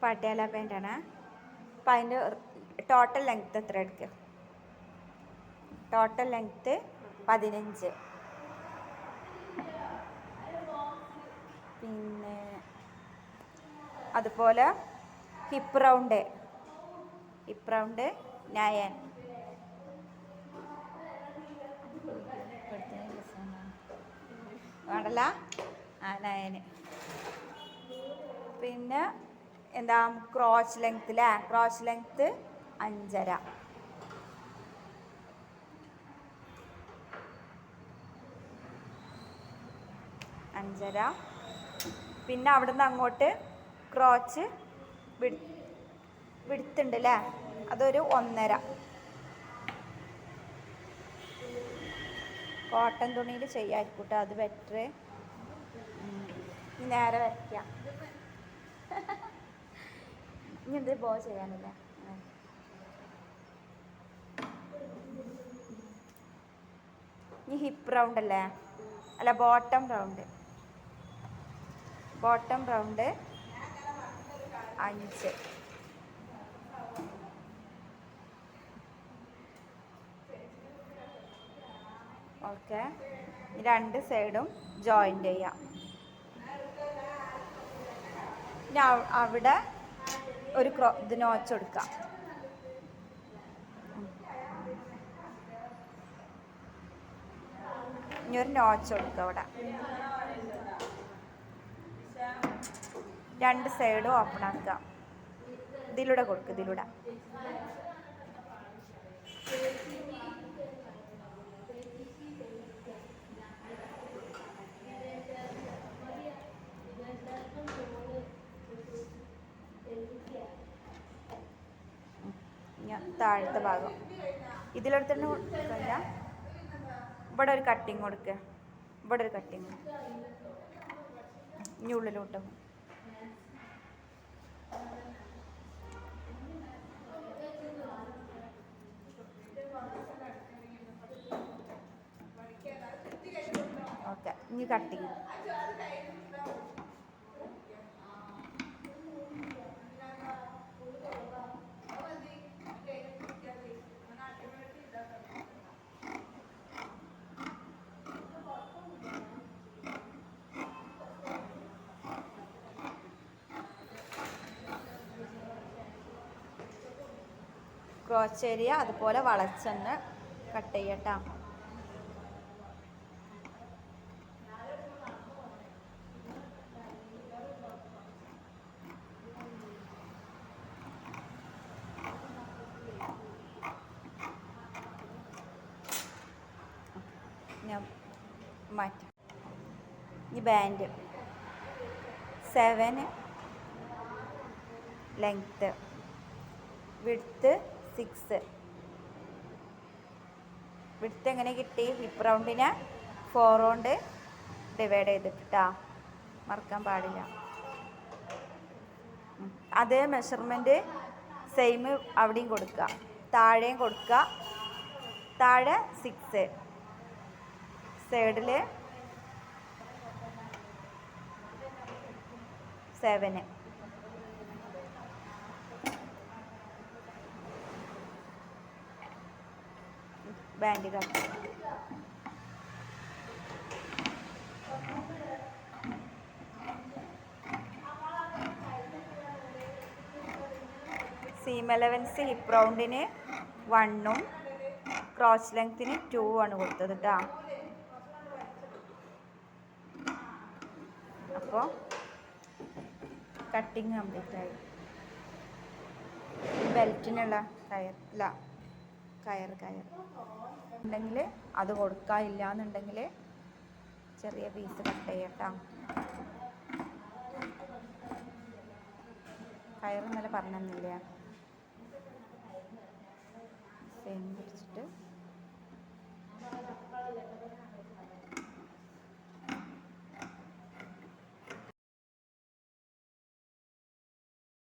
പട്യാല പാൻറ്റാണ്. അപ്പം അതിൻ്റെ total length എത്ര എടുക്കുക? Total length 15. പിന്നെ അതുപോലെ ഹിപ്പ് റൗണ്ട് 9. വേണ്ടല്ല 9. പിന്നെ എന്താ ക്രോച്ച് ലെങ്ത്ത് 5.5. പിന്നെ അവിടുന്ന് അങ്ങോട്ട് ക്രോച്ച് വിടുത്തുണ്ട് അല്ലേ, അതൊരു 1.5. കോട്ടൺ തുണിയിൽ ചെയ്യാമായിരിക്കും കേട്ടോ, അത് ബെറ്റർ. നേരെ വരയ്ക്കാം. ഇനി എന്ത് ബോ ചെയ്യാനല്ലേ. ഇനി ഹിപ്പ് റൗണ്ട് അല്ലേ, അല്ല ബോട്ടം റൗണ്ട് 5. ഓക്കെ, 2 സൈഡും ജോയിൻ്റ് ചെയ്യാം. ഇനി അവിടെ ഒരു ഇത് നോച്ച് കൊടുക്കാം. ഇനി ഒരു നോച്ച് കൊടുക്കുക അവിടെ. 2 സൈഡും ഓപ്പൺ ആക്കുക. ഇതിലൂടെ കൊടുക്കുക, ഇതിലൂടെ. താഴത്തെ ഭാഗം ഇതിലെടുത്തിട്ട് കൊടുക്കില്ല. ഇവിടെ ഒരു കട്ടിങ് കൊടുക്കുക, ഇവിടെ ഒരു കട്ടിങ്. ഇനി ഉള്ളിലോട്ട് ഓക്കെ. ഇനി കട്ടിങ് ക്രോച്ച് ഏരിയ അതുപോലെ വളച്ചെന്ന് കട്ട് ചെയ്യട്ടോ. ഞാൻ മാറ്റാം. ഈ ബാൻഡ് 7 ലെങ്ത്ത്, വിഡ്ത്ത് 6. വിഡ്ത്ത് എങ്ങനെ കിട്ടി? ഹിപ്പ് റൗണ്ടിനെ 4 കൊണ്ട് ഡിവൈഡ് ചെയ്തിട്ടാ, മറക്കാൻ പാടില്ല. അതേ മെഷർമെൻറ്റ് സെയിം അവിടെയും കൊടുക്കുക, താഴെയും കൊടുക്കുക. താഴെ 6, സൈഡിൽ 7. Band cut. Seam allowance hip റൗണ്ടിന് 1ഉം ക്രോച്ച് ലെങ്ത്തിന് 2 ആണ് കൊടുത്തത് കേട്ടോ. അപ്പോൾ കട്ടിങ് കംപ്ലീറ്റ് ആയി. ബെൽറ്റിനുള്ള കയർ ഉണ്ടെങ്കിൽ അത് കൊടുക്കാനില്ല എന്നുണ്ടെങ്കിൽ ചെറിയ പീസ് കട്ട് ചെയ്യട്ടോ. കയർ ഇന്നലെ പറഞ്ഞില്ല, സെയിം പിടിച്ചിട്ട്